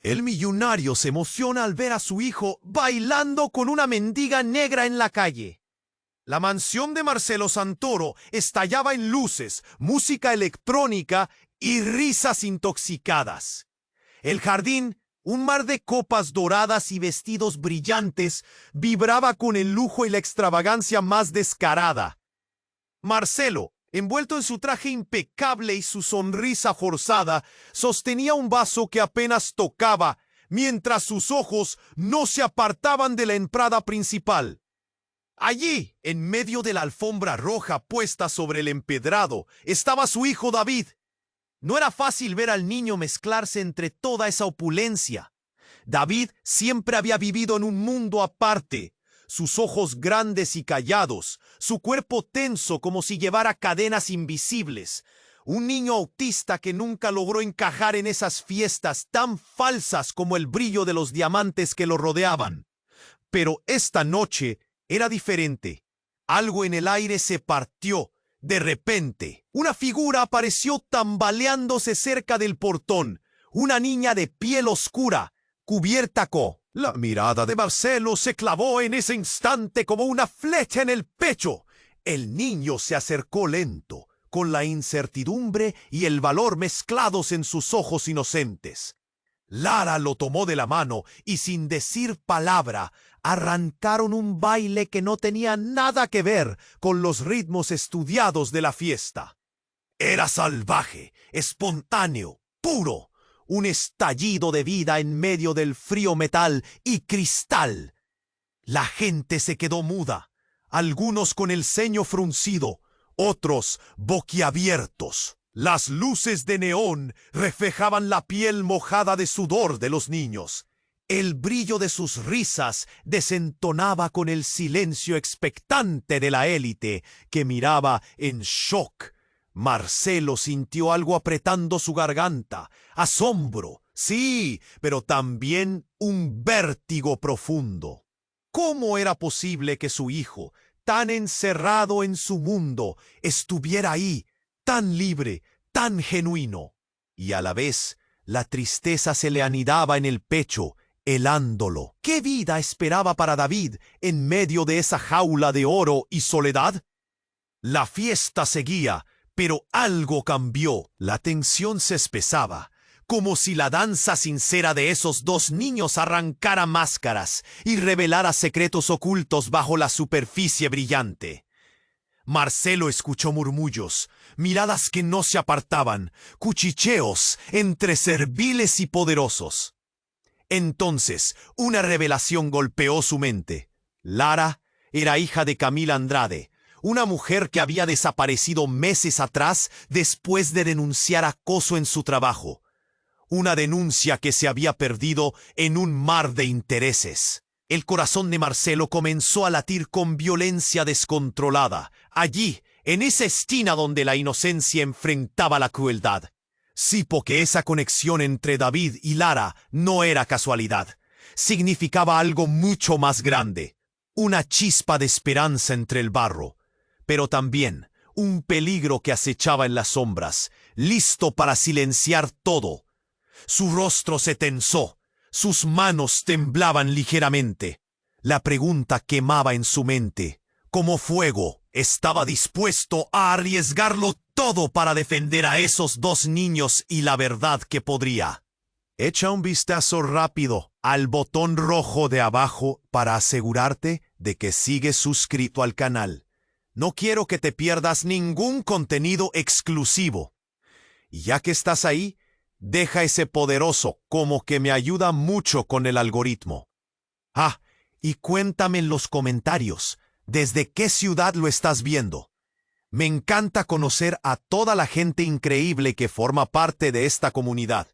El millonario se emociona al ver a su hijo bailando con una mendiga negra en la calle. La mansión de Marcelo Santoro estallaba en luces, música electrónica y risas intoxicadas. El jardín, un mar de copas doradas y vestidos brillantes, vibraba con el lujo y la extravagancia más descarada. Marcelo, envuelto en su traje impecable y su sonrisa forzada, sostenía un vaso que apenas tocaba, mientras sus ojos no se apartaban de la entrada principal. Allí, en medio de la alfombra roja puesta sobre el empedrado, estaba su hijo David. No era fácil ver al niño mezclarse entre toda esa opulencia. David siempre había vivido en un mundo aparte. Sus ojos grandes y callados, su cuerpo tenso como si llevara cadenas invisibles. Un niño autista que nunca logró encajar en esas fiestas tan falsas como el brillo de los diamantes que lo rodeaban. Pero esta noche era diferente. Algo en el aire se partió. De repente, una figura apareció tambaleándose cerca del portón. Una niña de piel oscura, cubierta con... La mirada de Marcelo se clavó en ese instante como una flecha en el pecho. El niño se acercó lento, con la incertidumbre y el valor mezclados en sus ojos inocentes. Lara lo tomó de la mano y sin decir palabra, arrancaron un baile que no tenía nada que ver con los ritmos estudiados de la fiesta. Era salvaje, espontáneo, puro. Un estallido de vida en medio del frío metal y cristal. La gente se quedó muda, algunos con el ceño fruncido, otros boquiabiertos. Las luces de neón reflejaban la piel mojada de sudor de los niños. El brillo de sus risas desentonaba con el silencio expectante de la élite que miraba en shock. Marcelo sintió algo apretando su garganta. Asombro, sí, pero también un vértigo profundo. ¿Cómo era posible que su hijo, tan encerrado en su mundo, estuviera ahí, tan libre, tan genuino? Y a la vez, la tristeza se le anidaba en el pecho, helándolo. ¿Qué vida esperaba para David en medio de esa jaula de oro y soledad? La fiesta seguía, pero algo cambió. La tensión se espesaba, como si la danza sincera de esos dos niños arrancara máscaras y revelara secretos ocultos bajo la superficie brillante. Marcelo escuchó murmullos, miradas que no se apartaban, cuchicheos entre serviles y poderosos. Entonces, una revelación golpeó su mente. Lara era hija de Camila Andrade, una mujer que había desaparecido meses atrás después de denunciar acoso en su trabajo. Una denuncia que se había perdido en un mar de intereses. El corazón de Marcelo comenzó a latir con violencia descontrolada, allí, en esa esquina donde la inocencia enfrentaba la crueldad. Sí, porque esa conexión entre David y Lara no era casualidad. Significaba algo mucho más grande. Una chispa de esperanza entre el barro, pero también un peligro que acechaba en las sombras, listo para silenciar todo. Su rostro se tensó, sus manos temblaban ligeramente. La pregunta quemaba en su mente, como fuego. Estaba dispuesto a arriesgarlo todo para defender a esos dos niños y la verdad que podría. Echa un vistazo rápido al botón rojo de abajo para asegurarte de que sigues suscrito al canal. No quiero que te pierdas ningún contenido exclusivo. Y ya que estás ahí, deja ese poderoso como que me ayuda mucho con el algoritmo. Ah, y cuéntame en los comentarios, ¿desde qué ciudad lo estás viendo? Me encanta conocer a toda la gente increíble que forma parte de esta comunidad.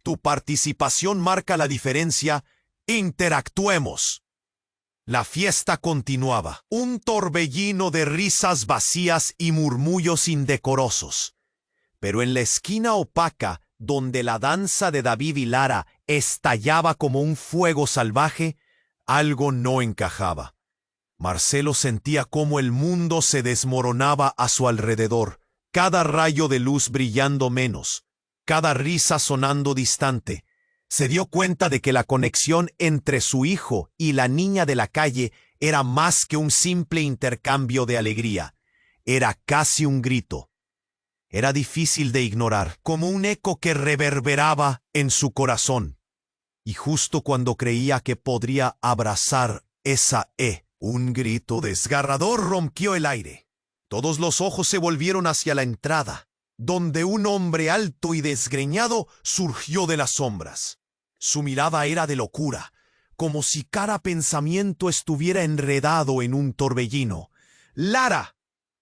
Tu participación marca la diferencia. Interactuemos. La fiesta continuaba, un torbellino de risas vacías y murmullos indecorosos. Pero en la esquina opaca, donde la danza de David y Lara estallaba como un fuego salvaje, algo no encajaba. Marcelo sentía cómo el mundo se desmoronaba a su alrededor, cada rayo de luz brillando menos, cada risa sonando distante. Se dio cuenta de que la conexión entre su hijo y la niña de la calle era más que un simple intercambio de alegría. Era casi un grito. Era difícil de ignorar, como un eco que reverberaba en su corazón. Y justo cuando creía que podría abrazar esa un grito desgarrador rompió el aire. Todos los ojos se volvieron hacia la entrada, donde un hombre alto y desgreñado surgió de las sombras. Su mirada era de locura, como si cada pensamiento estuviera enredado en un torbellino. «¡Lara!»,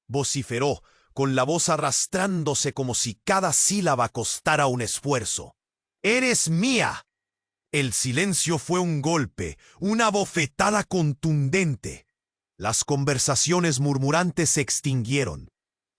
vociferó, con la voz arrastrándose como si cada sílaba costara un esfuerzo. «¡Eres mía!». El silencio fue un golpe, una bofetada contundente. Las conversaciones murmurantes se extinguieron.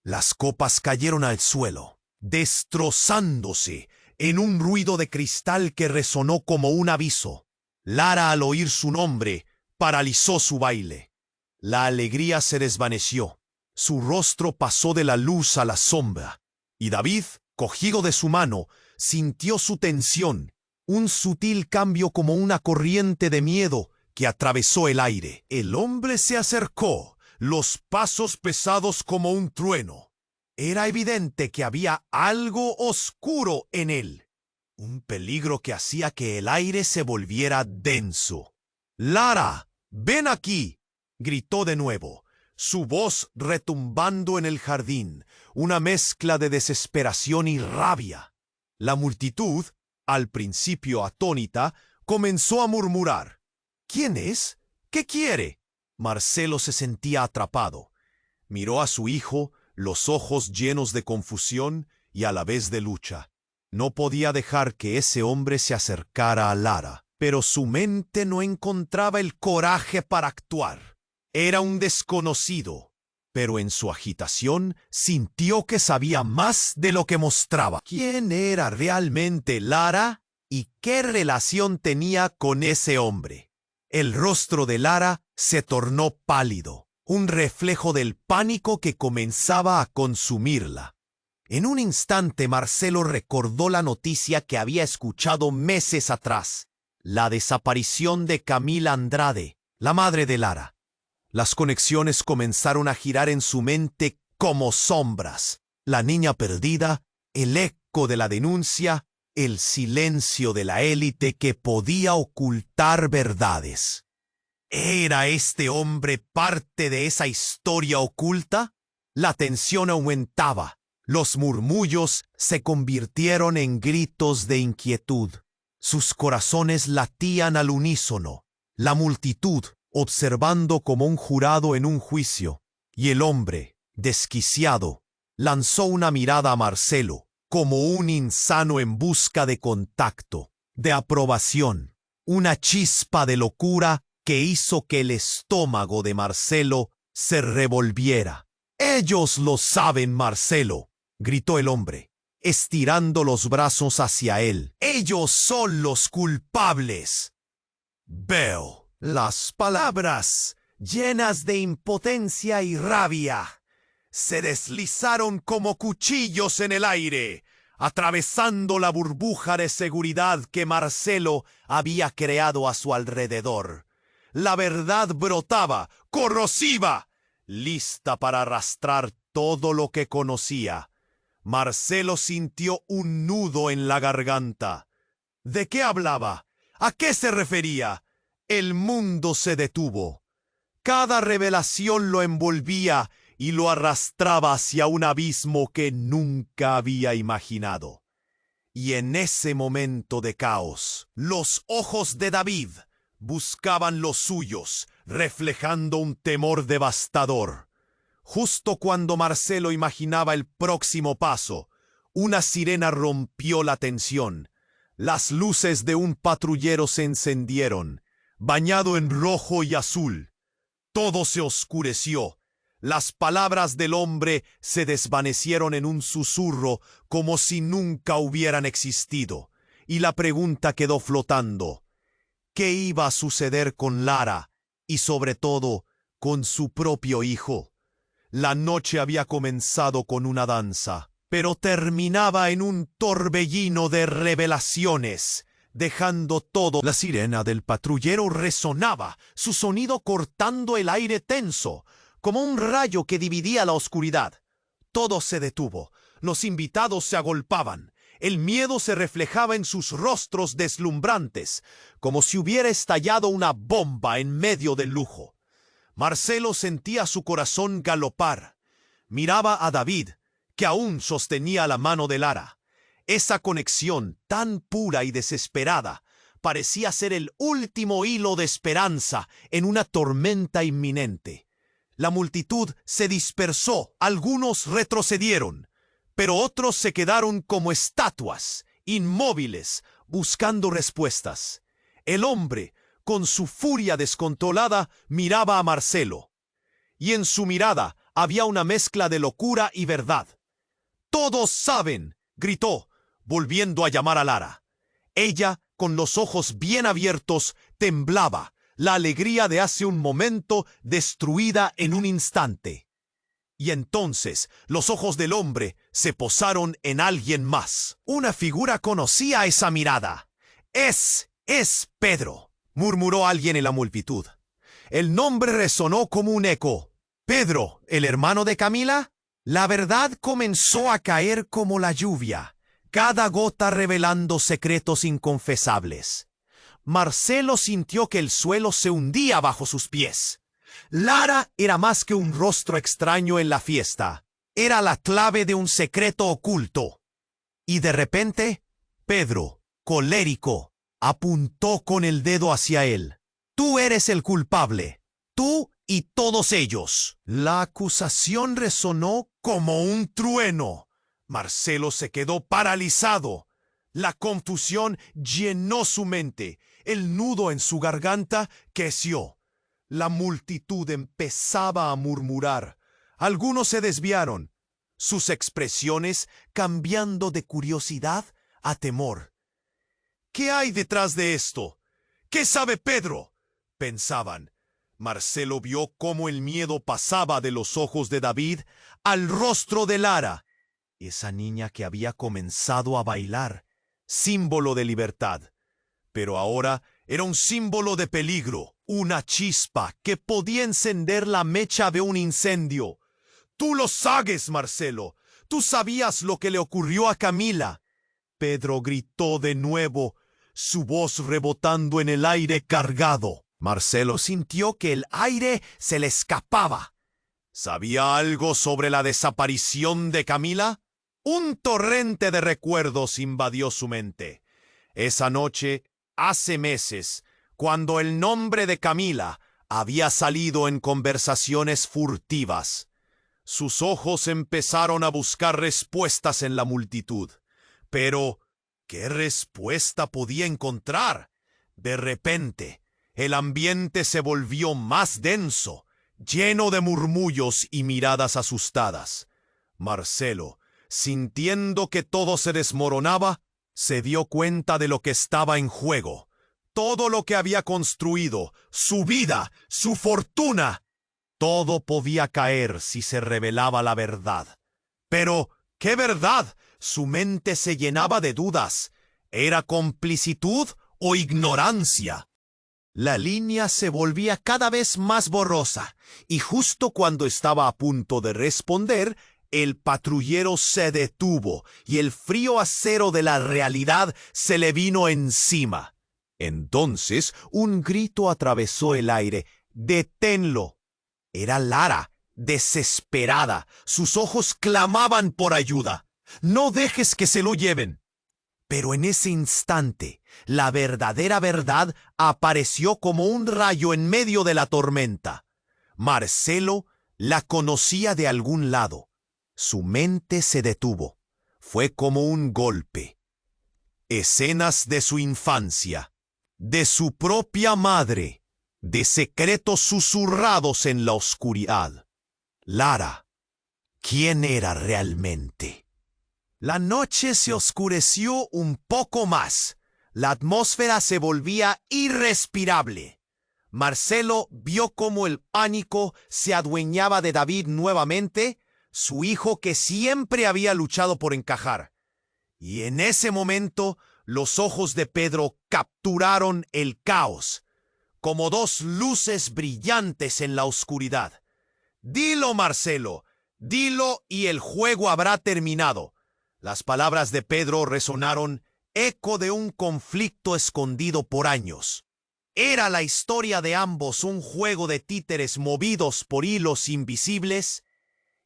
Las copas cayeron al suelo, destrozándose en un ruido de cristal que resonó como un aviso. Lara, al oír su nombre, paralizó su baile. La alegría se desvaneció. Su rostro pasó de la luz a la sombra, y David, cogido de su mano, sintió su tensión, un sutil cambio como una corriente de miedo que atravesó el aire. El hombre se acercó, los pasos pesados como un trueno. Era evidente que había algo oscuro en él, un peligro que hacía que el aire se volviera denso. «¡Lara, ven aquí!», gritó de nuevo, su voz retumbando en el jardín, una mezcla de desesperación y rabia. La multitud, al principio atónita, comenzó a murmurar. «¿Quién es? ¿Qué quiere?». Marcelo se sentía atrapado. Miró a su hijo, los ojos llenos de confusión y a la vez de lucha. No podía dejar que ese hombre se acercara a Lara, pero su mente no encontraba el coraje para actuar. Era un desconocido, pero en su agitación sintió que sabía más de lo que mostraba. ¿Quién era realmente Lara y qué relación tenía con ese hombre? El rostro de Lara se tornó pálido, un reflejo del pánico que comenzaba a consumirla. En un instante Marcelo recordó la noticia que había escuchado meses atrás, la desaparición de Camila Andrade, la madre de Lara. Las conexiones comenzaron a girar en su mente como sombras. La niña perdida, el eco de la denuncia, el silencio de la élite que podía ocultar verdades. ¿Era este hombre parte de esa historia oculta? La tensión aumentaba. Los murmullos se convirtieron en gritos de inquietud. Sus corazones latían al unísono. La multitud, observando como un jurado en un juicio, y el hombre, desquiciado, lanzó una mirada a Marcelo, como un insano en busca de contacto, de aprobación, una chispa de locura que hizo que el estómago de Marcelo se revolviera. «¡Ellos lo saben, Marcelo!», gritó el hombre, estirando los brazos hacia él. «¡Ellos son los culpables!». «Veo». Las palabras, llenas de impotencia y rabia, se deslizaron como cuchillos en el aire, atravesando la burbuja de seguridad que Marcelo había creado a su alrededor. La verdad brotaba, corrosiva, lista para arrastrar todo lo que conocía. Marcelo sintió un nudo en la garganta. ¿De qué hablaba? ¿A qué se refería? El mundo se detuvo. Cada revelación lo envolvía y lo arrastraba hacia un abismo que nunca había imaginado. Y en ese momento de caos, los ojos de David buscaban los suyos, reflejando un temor devastador. Justo cuando Marcelo imaginaba el próximo paso, una sirena rompió la tensión. Las luces de un patrullero se encendieron, bañado en rojo y azul. Todo se oscureció. Las palabras del hombre se desvanecieron en un susurro como si nunca hubieran existido, y la pregunta quedó flotando. ¿Qué iba a suceder con Lara y sobre todo con su propio hijo? La noche había comenzado con una danza, pero terminaba en un torbellino de revelaciones, dejando todo. La sirena del patrullero resonaba, su sonido cortando el aire tenso, como un rayo que dividía la oscuridad. Todo se detuvo. Los invitados se agolpaban. El miedo se reflejaba en sus rostros deslumbrantes, como si hubiera estallado una bomba en medio del lujo. Marcelo sentía su corazón galopar. Miraba a David, que aún sostenía la mano de Lara. Esa conexión tan pura y desesperada parecía ser el último hilo de esperanza en una tormenta inminente. La multitud se dispersó, algunos retrocedieron, pero otros se quedaron como estatuas, inmóviles, buscando respuestas. El hombre, con su furia descontrolada, miraba a Marcelo, y en su mirada había una mezcla de locura y verdad. «¡Todos saben!», gritó, volviendo a llamar a Lara. Ella, con los ojos bien abiertos, temblaba, la alegría de hace un momento destruida en un instante. Y entonces los ojos del hombre se posaron en alguien más. Una figura conocía esa mirada. Es Pedro», murmuró alguien en la multitud. El nombre resonó como un eco. «¿Pedro, el hermano de Camila?». La verdad comenzó a caer como la lluvia, cada gota revelando secretos inconfesables. Marcelo sintió que el suelo se hundía bajo sus pies. Lara era más que un rostro extraño en la fiesta. Era la clave de un secreto oculto. Y de repente, Pedro, colérico, apuntó con el dedo hacia él. «Tú eres el culpable. Tú y todos ellos». La acusación resonó como un trueno. Marcelo se quedó paralizado. La confusión llenó su mente. El nudo en su garganta creció. La multitud empezaba a murmurar. Algunos se desviaron, sus expresiones cambiando de curiosidad a temor. «¿Qué hay detrás de esto? ¿Qué sabe Pedro?», pensaban. Marcelo vio cómo el miedo pasaba de los ojos de David al rostro de Lara, esa niña que había comenzado a bailar, símbolo de libertad. Pero ahora era un símbolo de peligro, una chispa que podía encender la mecha de un incendio. «Tú lo sabes, Marcelo. Tú sabías lo que le ocurrió a Camila». Pedro gritó de nuevo, su voz rebotando en el aire cargado. Marcelo sintió que el aire se le escapaba. ¿Sabía algo sobre la desaparición de Camila? Un torrente de recuerdos invadió su mente. Esa noche, hace meses, cuando el nombre de Camila había salido en conversaciones furtivas. Sus ojos empezaron a buscar respuestas en la multitud. Pero, ¿qué respuesta podía encontrar? De repente, el ambiente se volvió más denso, lleno de murmullos y miradas asustadas. Marcelo, sintiendo que todo se desmoronaba, se dio cuenta de lo que estaba en juego. Todo lo que había construido, su vida, su fortuna, todo podía caer si se revelaba la verdad. Pero, ¿qué verdad? Su mente se llenaba de dudas. ¿Era complicitud o ignorancia? La línea se volvía cada vez más borrosa, y justo cuando estaba a punto de responder, el patrullero se detuvo y el frío acero de la realidad se le vino encima. Entonces un grito atravesó el aire. «¡Deténlo!». Era Lara, desesperada. Sus ojos clamaban por ayuda. «¡No dejes que se lo lleven!». Pero en ese instante, la verdadera verdad apareció como un rayo en medio de la tormenta. Marcelo la conocía de algún lado. Su mente se detuvo. Fue como un golpe. Escenas de su infancia, de su propia madre, de secretos susurrados en la oscuridad. Lara, ¿quién era realmente? La noche se oscureció un poco más. La atmósfera se volvía irrespirable. Marcelo vio cómo el pánico se adueñaba de David nuevamente, su hijo que siempre había luchado por encajar. Y en ese momento, los ojos de Pedro capturaron el caos, como dos luces brillantes en la oscuridad. «Dilo, Marcelo, dilo y el juego habrá terminado». Las palabras de Pedro resonaron, eco de un conflicto escondido por años. ¿Era la historia de ambos un juego de títeres movidos por hilos invisibles?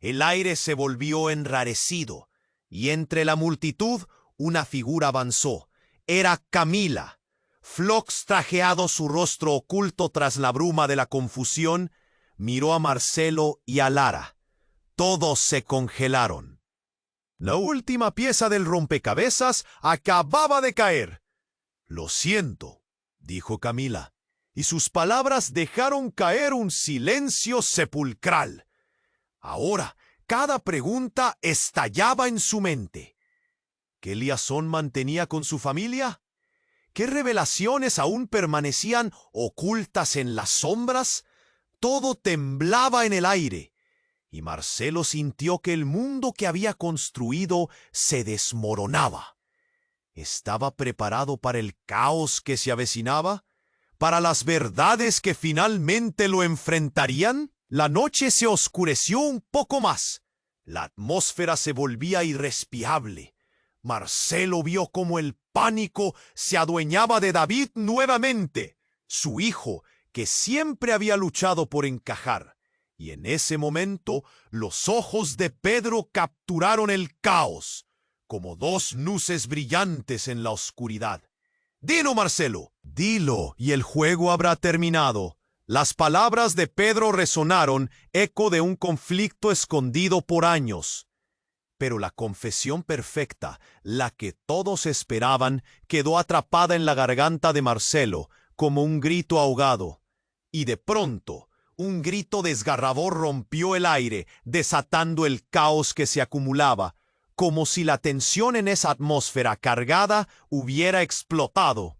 El aire se volvió enrarecido, y entre la multitud una figura avanzó. Era Camila. Phlox, trajeado, su rostro oculto tras la bruma de la confusión, miró a Marcelo y a Lara. Todos se congelaron. La última pieza del rompecabezas acababa de caer. «Lo siento», dijo Camila, y sus palabras dejaron caer un silencio sepulcral. Ahora, cada pregunta estallaba en su mente. ¿Qué liazón mantenía con su familia? ¿Qué revelaciones aún permanecían ocultas en las sombras? Todo temblaba en el aire, y Marcelo sintió que el mundo que había construido se desmoronaba. ¿Estaba preparado para el caos que se avecinaba? ¿Para las verdades que finalmente lo enfrentarían? La noche se oscureció un poco más. La atmósfera se volvía irrespirable. Marcelo vio cómo el pánico se adueñaba de David nuevamente, su hijo, que siempre había luchado por encajar. Y en ese momento, los ojos de Pedro capturaron el caos, como dos luces brillantes en la oscuridad. «Dilo, Marcelo, dilo, y el juego habrá terminado». Las palabras de Pedro resonaron, eco de un conflicto escondido por años. Pero la confesión perfecta, la que todos esperaban, quedó atrapada en la garganta de Marcelo, como un grito ahogado. Y de pronto, un grito desgarrador rompió el aire, desatando el caos que se acumulaba, como si la tensión en esa atmósfera cargada hubiera explotado.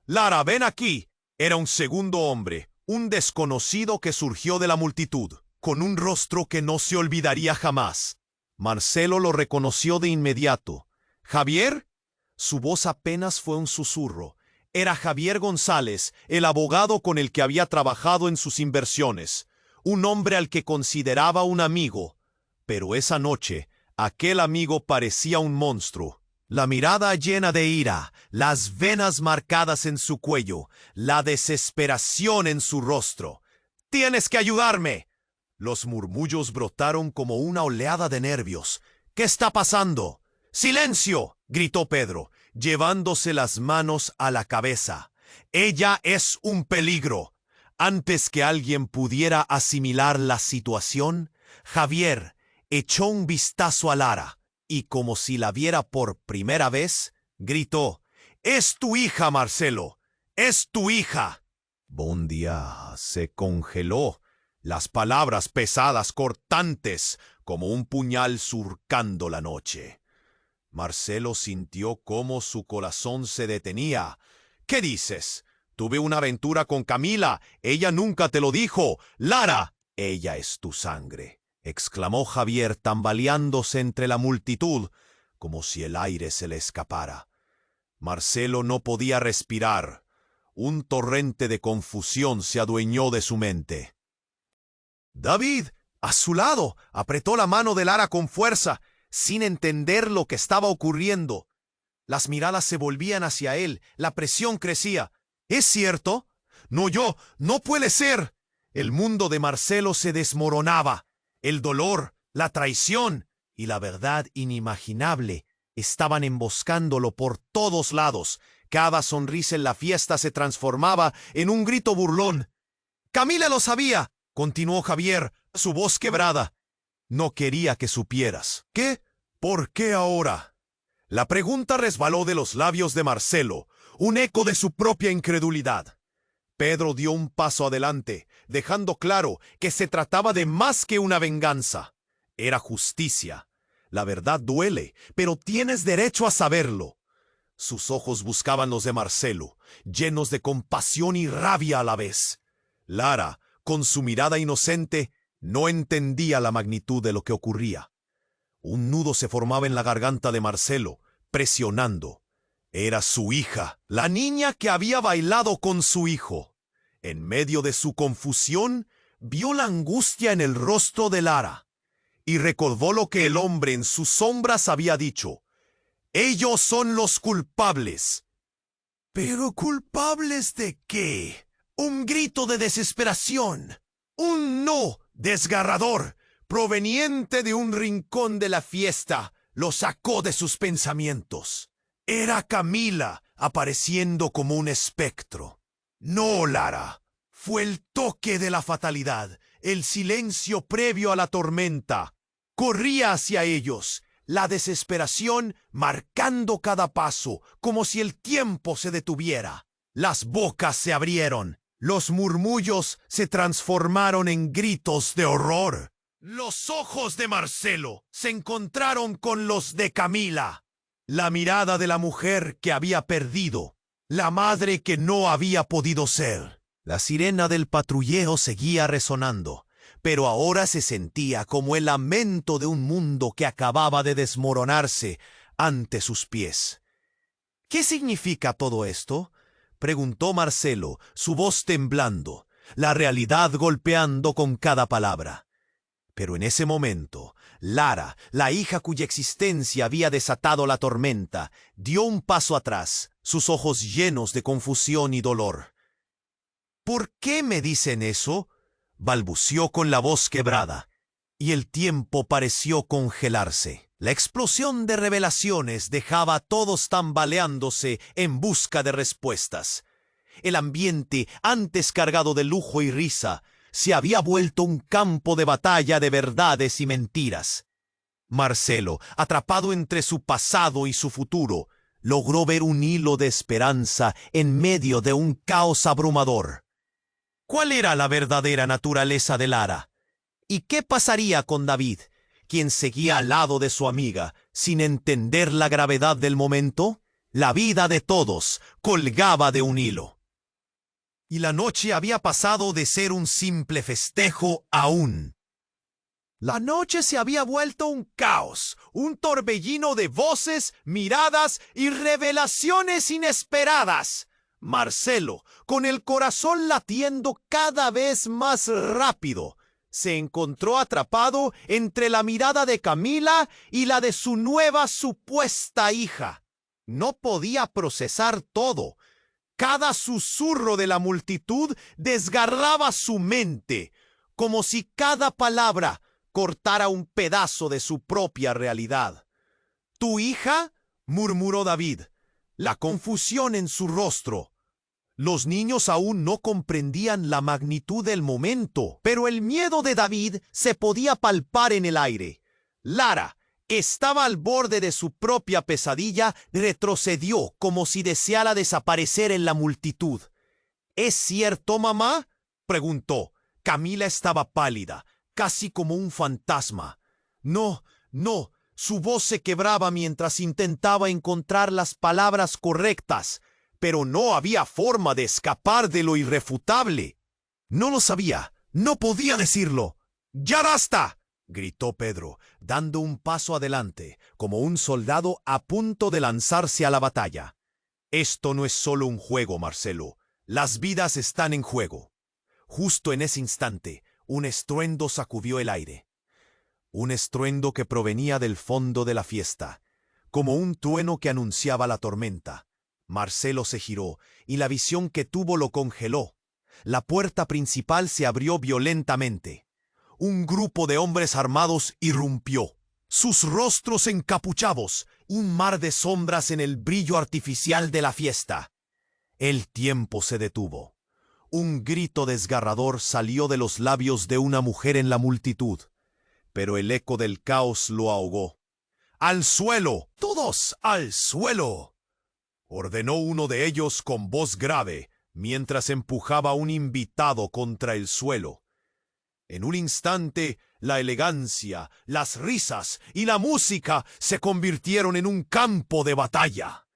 «Lara, ven aquí». Era un segundo hombre, un desconocido que surgió de la multitud, con un rostro que no se olvidaría jamás. Marcelo lo reconoció de inmediato. «¿Javier?» Su voz apenas fue un susurro. Era Javier González, el abogado con el que había trabajado en sus inversiones, un hombre al que consideraba un amigo. Pero esa noche, aquel amigo parecía un monstruo. La mirada llena de ira, las venas marcadas en su cuello, la desesperación en su rostro. «¡Tienes que ayudarme!» Los murmullos brotaron como una oleada de nervios. «¿Qué está pasando?» «¡Silencio!», gritó Pedro, llevándose las manos a la cabeza. «Ella es un peligro». Antes que alguien pudiera asimilar la situación, Javier echó un vistazo a Lara y, como si la viera por primera vez, gritó: «¡Es tu hija, Marcelo! ¡Es tu hija!». Bondia se congeló. Las palabras pesadas, cortantes, como un puñal surcando la noche. Marcelo sintió cómo su corazón se detenía. «¿Qué dices? Tuve una aventura con Camila. Ella nunca te lo dijo. Lara, ella es tu sangre», exclamó Javier, tambaleándose entre la multitud, como si el aire se le escapara. Marcelo no podía respirar. Un torrente de confusión se adueñó de su mente. David, a su lado, apretó la mano de Lara con fuerza, sin entender lo que estaba ocurriendo. Las miradas se volvían hacia él, la presión crecía. «¿Es cierto? No puede ser». El mundo de Marcelo se desmoronaba. El dolor, la traición y la verdad inimaginable estaban emboscándolo por todos lados. Cada sonrisa en la fiesta se transformaba en un grito burlón. «Camila lo sabía», continuó Javier, su voz quebrada. «No quería que supieras». «¿Qué? ¿Por qué ahora?». La pregunta resbaló de los labios de Marcelo, un eco de su propia incredulidad. Pedro dio un paso adelante, dejando claro que se trataba de más que una venganza. Era justicia. La verdad duele, pero tienes derecho a saberlo. Sus ojos buscaban los de Marcelo, llenos de compasión y rabia a la vez. Lara, con su mirada inocente, no entendía la magnitud de lo que ocurría. Un nudo se formaba en la garganta de Marcelo, presionando. Era su hija, la niña que había bailado con su hijo. En medio de su confusión, vio la angustia en el rostro de Lara y recordó lo que el hombre en sus sombras había dicho. Ellos son los culpables. ¿Pero culpables de qué? Un grito de desesperación. Un no desgarrador, proveniente de un rincón de la fiesta, lo sacó de sus pensamientos. Era Camila apareciendo como un espectro. No, Lara. Fue el toque de la fatalidad, el silencio previo a la tormenta. Corría hacia ellos, la desesperación marcando cada paso, como si el tiempo se detuviera. Las bocas se abrieron, los murmullos se transformaron en gritos de horror. Los ojos de Marcelo se encontraron con los de Camila. La mirada de la mujer que había perdido, la madre que no había podido ser. La sirena del patrullero seguía resonando, pero ahora se sentía como el lamento de un mundo que acababa de desmoronarse ante sus pies. ¿Qué significa todo esto?, preguntó Marcelo, su voz temblando, la realidad golpeando con cada palabra. Pero en ese momento, Lara, la hija cuya existencia había desatado la tormenta, dio un paso atrás, sus ojos llenos de confusión y dolor. ¿Por qué me dicen eso?, balbució con la voz quebrada, y el tiempo pareció congelarse. La explosión de revelaciones dejaba a todos tambaleándose en busca de respuestas. El ambiente, antes cargado de lujo y risa, se había vuelto un campo de batalla de verdades y mentiras. Marcelo, atrapado entre su pasado y su futuro, logró ver un hilo de esperanza en medio de un caos abrumador. ¿Cuál era la verdadera naturaleza de Lara? ¿Y qué pasaría con David, quien seguía al lado de su amiga, sin entender la gravedad del momento? La vida de todos colgaba de un hilo. Y la noche había pasado de ser un simple festejo a La noche se había vuelto un caos, un torbellino de voces, miradas y revelaciones inesperadas. Marcelo, con el corazón latiendo cada vez más rápido, se encontró atrapado entre la mirada de Camila y la de su nueva supuesta hija. No podía procesar todo. Cada susurro de la multitud desgarraba su mente, como si cada palabra cortara un pedazo de su propia realidad. ¿Tu hija?, murmuró David, la confusión en su rostro. Los niños aún no comprendían la magnitud del momento, pero el miedo de David se podía palpar en el aire. Lara estaba al borde de su propia pesadilla, retrocedió como si deseara desaparecer en la multitud. ¿Es cierto, mamá?, preguntó. Camila estaba pálida, casi como un fantasma. No, no, su voz se quebraba mientras intentaba encontrar las palabras correctas, pero no había forma de escapar de lo irrefutable. No lo sabía, no podía decirlo. ¡Ya basta!, gritó Pedro, dando un paso adelante, como un soldado a punto de lanzarse a la batalla. Esto no es solo un juego, Marcelo. Las vidas están en juego. Justo en ese instante, un estruendo sacudió el aire. Un estruendo que provenía del fondo de la fiesta, como un trueno que anunciaba la tormenta. Marcelo se giró, y la visión que tuvo lo congeló. La puerta principal se abrió violentamente. Un grupo de hombres armados irrumpió, sus rostros encapuchados, un mar de sombras en el brillo artificial de la fiesta. El tiempo se detuvo. Un grito desgarrador salió de los labios de una mujer en la multitud, pero el eco del caos lo ahogó. ¡Al suelo! ¡Todos al suelo!, ordenó uno de ellos con voz grave, mientras empujaba a un invitado contra el suelo. En un instante, la elegancia, las risas y la música se convirtieron en un campo de batalla.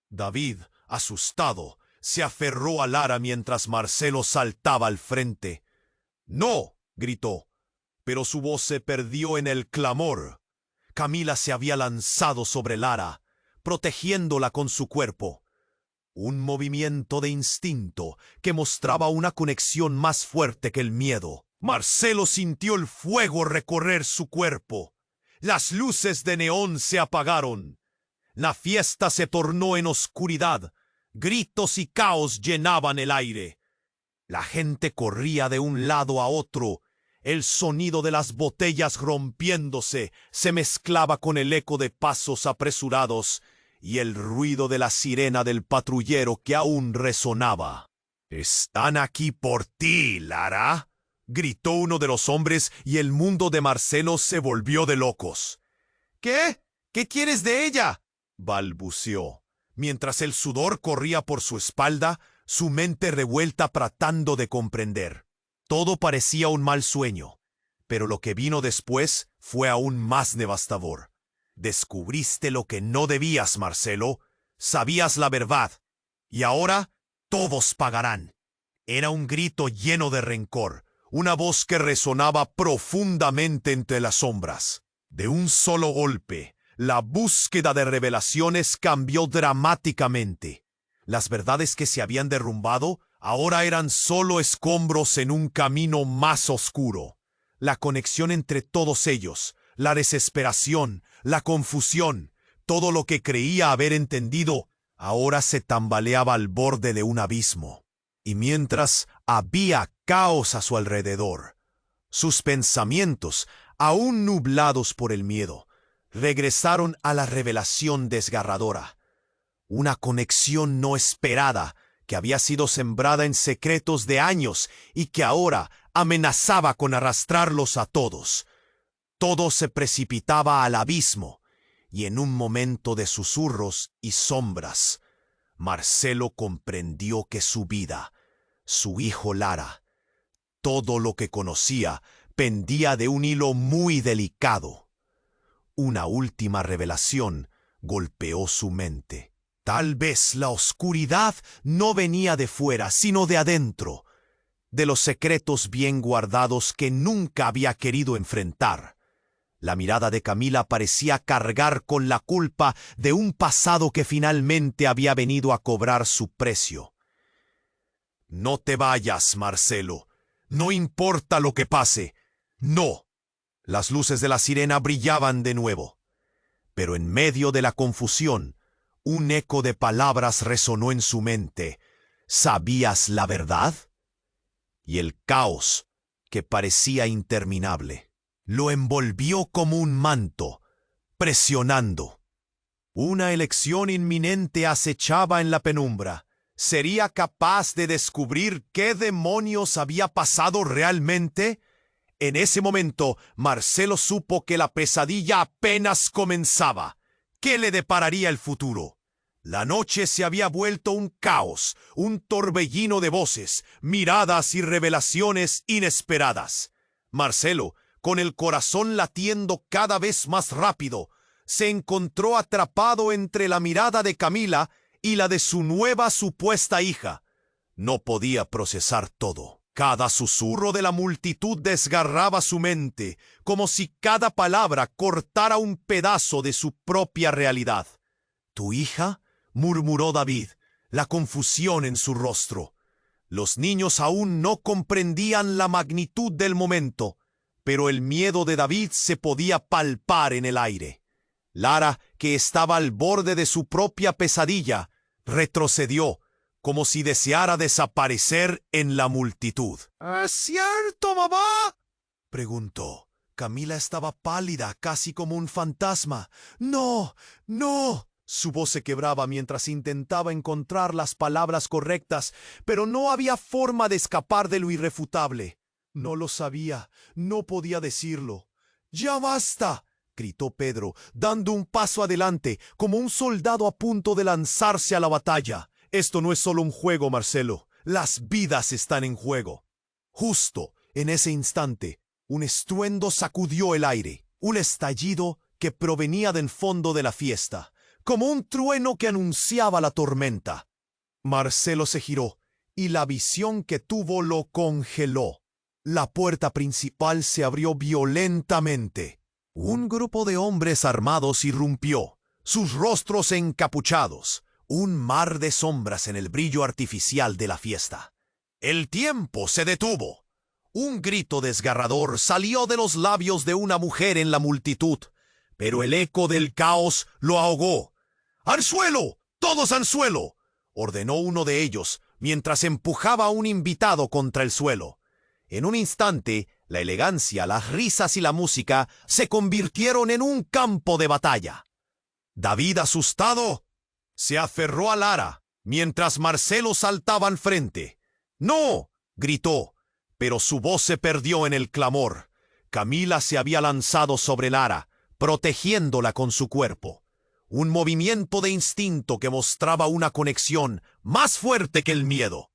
David, asustado, se aferró a Lara mientras Marcelo saltaba al frente. ¡No!, gritó, pero su voz se perdió en el clamor. Camila se había lanzado sobre Lara, protegiéndola con su cuerpo. Un movimiento de instinto que mostraba una conexión más fuerte que el miedo. Marcelo sintió el fuego recorrer su cuerpo. Las luces de neón se apagaron. La fiesta se tornó en oscuridad. Gritos y caos llenaban el aire. La gente corría de un lado a otro. El sonido de las botellas rompiéndose se mezclaba con el eco de pasos apresurados y el ruido de la sirena del patrullero que aún resonaba. «Están aquí por ti, Lara», gritó uno de los hombres y el mundo de Marcelo se volvió de locos. «¿Qué? ¿Qué quieres de ella?», balbuceó, mientras el sudor corría por su espalda, su mente revuelta tratando de comprender. Todo parecía un mal sueño, pero lo que vino después fue aún más devastador. Descubriste lo que no debías, Marcelo. Sabías la verdad. Y ahora todos pagarán. Era un grito lleno de rencor, una voz que resonaba profundamente entre las sombras. De un solo golpe, la búsqueda de revelaciones cambió dramáticamente. Las verdades que se habían derrumbado ahora eran solo escombros en un camino más oscuro. La conexión entre todos ellos, la desesperación, la confusión, todo lo que creía haber entendido, ahora se tambaleaba al borde de un abismo. Y mientras había caos a su alrededor, sus pensamientos, aún nublados por el miedo, regresaron a la revelación desgarradora. Una conexión no esperada que había sido sembrada en secretos de años y que ahora amenazaba con arrastrarlos a todos. Todo se precipitaba al abismo, y en un momento de susurros y sombras, Marcelo comprendió que su vida, su hijo Lara, todo lo que conocía, pendía de un hilo muy delicado. Una última revelación golpeó su mente. Tal vez la oscuridad no venía de fuera, sino de adentro, de los secretos bien guardados que nunca había querido enfrentar. La mirada de Camila parecía cargar con la culpa de un pasado que finalmente había venido a cobrar su precio. «No te vayas, Marcelo. No importa lo que pase. No». Las luces de la sirena brillaban de nuevo. Pero en medio de la confusión, un eco de palabras resonó en su mente. ¿Sabías la verdad? Y el caos, que parecía interminable, lo envolvió como un manto, presionando. Una elección inminente acechaba en la penumbra. ¿Sería capaz de descubrir qué demonios había pasado realmente? En ese momento, Marcelo supo que la pesadilla apenas comenzaba. ¿Qué le depararía el futuro? La noche se había vuelto un caos, un torbellino de voces, miradas y revelaciones inesperadas. Marcelo, con el corazón latiendo cada vez más rápido, se encontró atrapado entre la mirada de Camila y la de su nueva supuesta hija. No podía procesar todo. Cada susurro de la multitud desgarraba su mente, como si cada palabra cortara un pedazo de su propia realidad. «¿Tu hija?», murmuró David, la confusión en su rostro. Los niños aún no comprendían la magnitud del momento, pero el miedo de David se podía palpar en el aire. Lara, que estaba al borde de su propia pesadilla, retrocedió, como si deseara desaparecer en la multitud. «¿Es cierto, mamá?», preguntó. Camila estaba pálida, casi como un fantasma. «No, no». Su voz se quebraba mientras intentaba encontrar las palabras correctas, pero no había forma de escapar de lo irrefutable. No lo sabía, no podía decirlo. «¡Ya basta!», gritó Pedro, dando un paso adelante, como un soldado a punto de lanzarse a la batalla. «Esto no es solo un juego, Marcelo. Las vidas están en juego». Justo en ese instante, un estruendo sacudió el aire, un estallido que provenía del fondo de la fiesta, como un trueno que anunciaba la tormenta. Marcelo se giró, y la visión que tuvo lo congeló. La puerta principal se abrió violentamente. Un grupo de hombres armados irrumpió. sus rostros encapuchados, un mar de sombras en el brillo artificial de la fiesta. El tiempo se detuvo. Un grito desgarrador salió de los labios de una mujer en la multitud, pero el eco del caos lo ahogó. ¡Al suelo! ¡Todos al suelo!, ordenó uno de ellos, mientras empujaba a un invitado contra el suelo. En un instante, la elegancia, las risas y la música se convirtieron en un campo de batalla. David, asustado, se aferró a Lara, mientras Marcelo saltaba al frente. ¡No!, gritó, pero su voz se perdió en el clamor. Camila se había lanzado sobre Lara, protegiéndola con su cuerpo. Un movimiento de instinto que mostraba una conexión más fuerte que el miedo.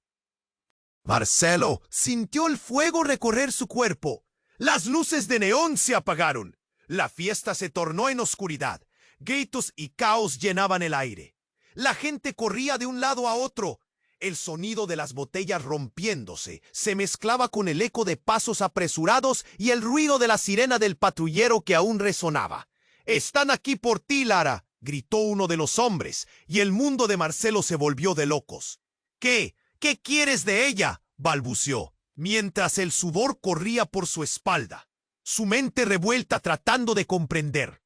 Marcelo sintió el fuego recorrer su cuerpo. Las luces de neón se apagaron. La fiesta se tornó en oscuridad. Gritos y caos llenaban el aire. La gente corría de un lado a otro. El sonido de las botellas rompiéndose se mezclaba con el eco de pasos apresurados y el ruido de la sirena del patrullero que aún resonaba. «Están aquí por ti, Lara», gritó uno de los hombres, y el mundo de Marcelo se volvió de locos. «¿Qué? ¿Qué quieres de ella?», balbuceó, mientras el sudor corría por su espalda, su mente revuelta tratando de comprender.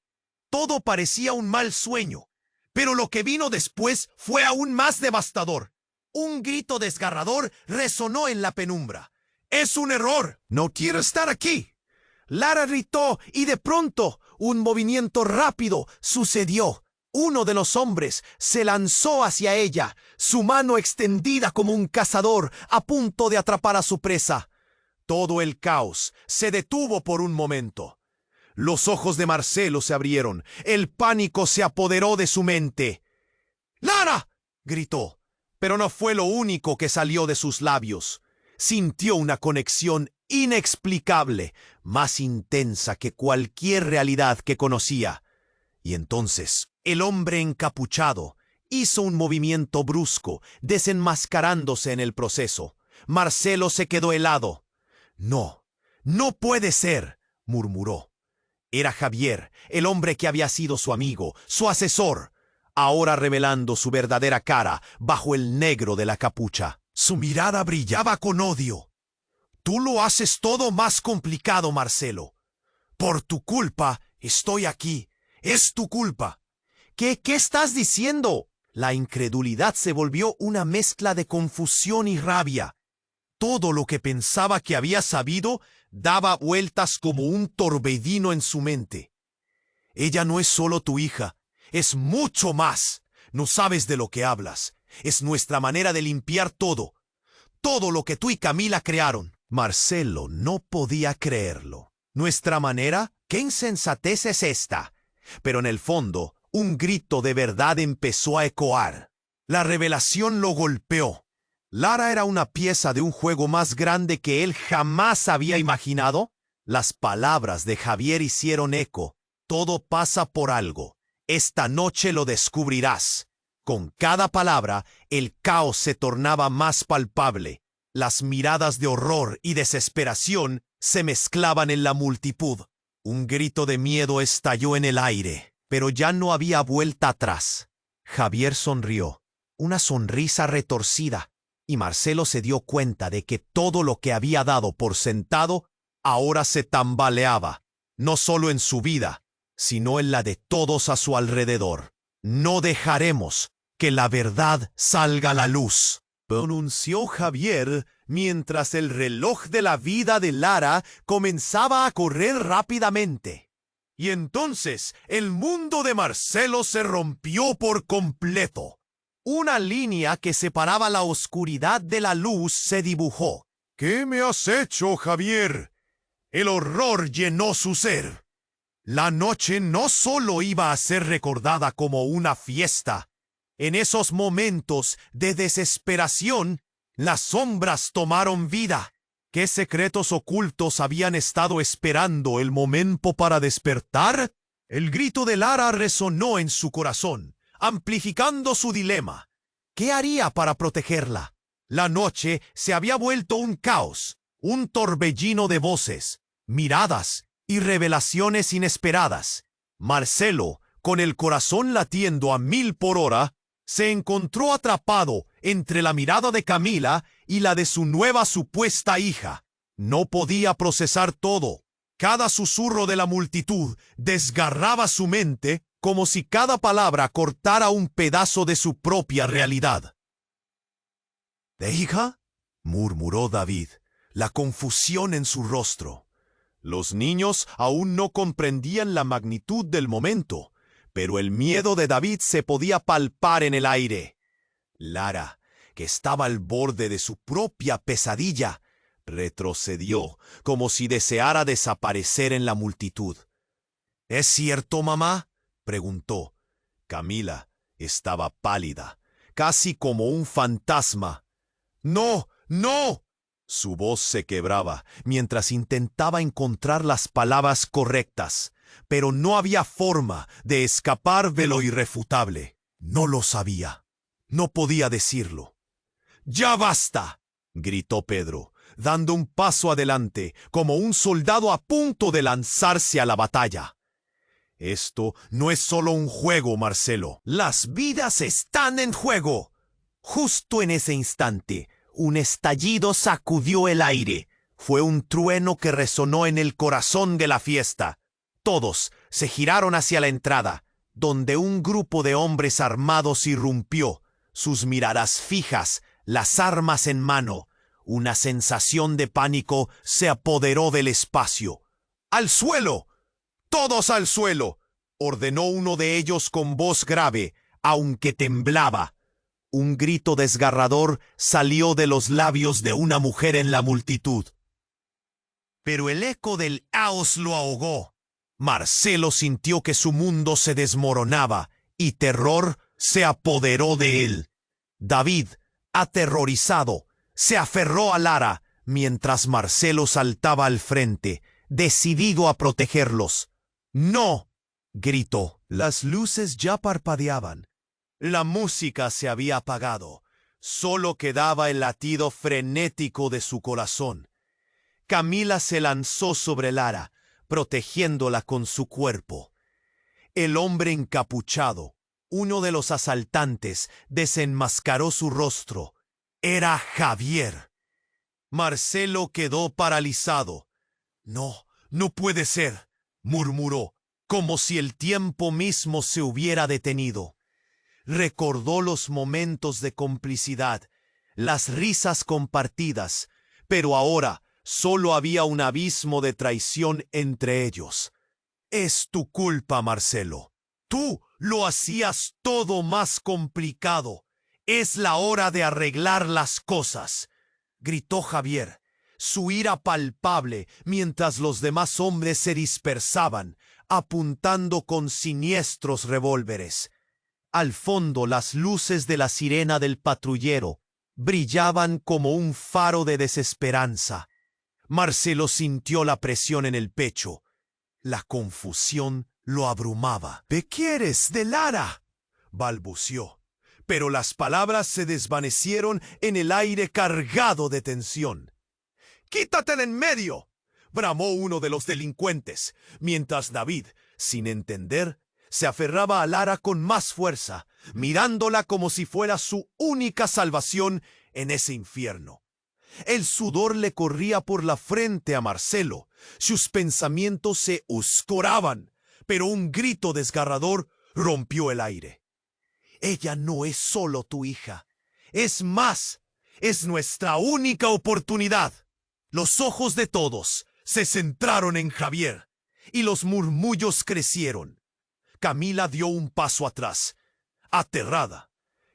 Todo parecía un mal sueño, pero lo que vino después fue aún más devastador. Un grito desgarrador resonó en la penumbra. «¡Es un error! ¡No quiero estar aquí!», Lara gritó, y de pronto un movimiento rápido sucedió. Uno de los hombres se lanzó hacia ella, su mano extendida como un cazador a punto de atrapar a su presa. Todo el caos se detuvo por un momento. Los ojos de Marcelo se abrieron. El pánico se apoderó de su mente. «¡Lara!», gritó, pero no fue lo único que salió de sus labios. Sintió una conexión inexplicable, más intensa que cualquier realidad que conocía. Y entonces, el hombre encapuchado hizo un movimiento brusco, desenmascarándose en el proceso. Marcelo se quedó helado. «No, no puede ser», murmuró. Era Javier, el hombre que había sido su amigo, su asesor, ahora revelando su verdadera cara bajo el negro de la capucha. Su mirada brillaba con odio. «Tú lo haces todo más complicado, Marcelo. Por tu culpa estoy aquí. Es tu culpa». ¿Qué estás diciendo? La incredulidad se volvió una mezcla de confusión y rabia. Todo lo que pensaba que había sabido daba vueltas como un torbellino en su mente. «Ella no es solo tu hija, es mucho más. No sabes de lo que hablas. Es nuestra manera de limpiar todo. Todo lo que tú y Camila crearon». Marcelo no podía creerlo. «¿Nuestra manera? ¿Qué insensatez es esta?». Pero en el fondo, un grito de verdad empezó a ecoar. La revelación lo golpeó. ¿Lara era una pieza de un juego más grande que él jamás había imaginado? Las palabras de Javier hicieron eco. «Todo pasa por algo. Esta noche lo descubrirás». Con cada palabra, el caos se tornaba más palpable. Las miradas de horror y desesperación se mezclaban en la multitud. Un grito de miedo estalló en el aire, pero ya no había vuelta atrás. Javier sonrió, una sonrisa retorcida, y Marcelo se dio cuenta de que todo lo que había dado por sentado ahora se tambaleaba, no solo en su vida, sino en la de todos a su alrededor. «No dejaremos que la verdad salga a la luz», pronunció Javier mientras el reloj de la vida de Lara comenzaba a correr rápidamente. Y entonces el mundo de Marcelo se rompió por completo. Una línea que separaba la oscuridad de la luz se dibujó. «¿Qué me has hecho, Javier?». El horror llenó su ser. La noche no solo iba a ser recordada como una fiesta. En esos momentos de desesperación, las sombras tomaron vida. ¿Qué secretos ocultos habían estado esperando el momento para despertar? El grito de Lara resonó en su corazón, amplificando su dilema. ¿Qué haría para protegerla? La noche se había vuelto un caos, un torbellino de voces, miradas y revelaciones inesperadas. Marcelo con el corazón latiendo a 1000 por hora, se encontró atrapado entre la mirada de Camila y la de su nueva supuesta hija. No podía procesar todo. Cada susurro de la multitud desgarraba su mente como si cada palabra cortara un pedazo de su propia realidad. ¿De hija?, murmuró David, la confusión en su rostro. Los niños aún no comprendían la magnitud del momento, pero el miedo de David se podía palpar en el aire. Lara, que estaba al borde de su propia pesadilla, retrocedió como si deseara desaparecer en la multitud. ¿Es cierto, mamá?, preguntó. Camila estaba pálida, casi como un fantasma. ¡No, no! Su voz se quebraba mientras intentaba encontrar las palabras correctas, pero no había forma de escapar de lo irrefutable. No lo sabía. No podía decirlo. ¡Ya basta!, gritó Pedro, dando un paso adelante, como un soldado a punto de lanzarse a la batalla. Esto no es solo un juego, Marcelo. Las vidas están en juego. Justo en ese instante, un estallido sacudió el aire. Fue un trueno que resonó en el corazón de la fiesta. Todos se giraron hacia la entrada, donde un grupo de hombres armados irrumpió, sus miradas fijas, las armas en mano. Una sensación de pánico se apoderó del espacio. ¡Al suelo! ¡Todos al suelo!, ordenó uno de ellos con voz grave, aunque temblaba. Un grito desgarrador salió de los labios de una mujer en la multitud. Pero el eco del caos lo ahogó. Marcelo sintió que su mundo se desmoronaba y terror se apoderó de él. David, aterrorizado, se aferró a Lara mientras Marcelo saltaba al frente, decidido a protegerlos. ¡No!, gritó. Las luces ya parpadeaban. La música se había apagado. Solo quedaba el latido frenético de su corazón. Camila se lanzó sobre Lara, protegiéndola con su cuerpo. El hombre encapuchado, uno de los asaltantes, desenmascaró su rostro. Era Javier. Marcelo quedó paralizado. «No, no puede ser», murmuró, como si el tiempo mismo se hubiera detenido. Recordó los momentos de complicidad, las risas compartidas, pero ahora solo había un abismo de traición entre ellos. «Es tu culpa, Marcelo. Tú lo hacías todo más complicado. Es la hora de arreglar las cosas», gritó Javier, su ira palpable mientras los demás hombres se dispersaban, apuntando con siniestros revólveres. Al fondo, las luces de la sirena del patrullero brillaban como un faro de desesperanza. Marcelo sintió la presión en el pecho. La confusión lo abrumaba. «¿Qué quieres de Lara?», balbució, pero las palabras se desvanecieron en el aire cargado de tensión. «¡Quítate de en medio!», bramó uno de los delincuentes, mientras David, sin entender, se aferraba a Lara con más fuerza, mirándola como si fuera su única salvación en ese infierno. El sudor le corría por la frente a Marcelo. Sus pensamientos se oscuraban, pero un grito desgarrador rompió el aire. «Ella no es solo tu hija. Es más, es nuestra única oportunidad». Los ojos de todos se centraron en Javier, y los murmullos crecieron. Camila dio un paso atrás, aterrada.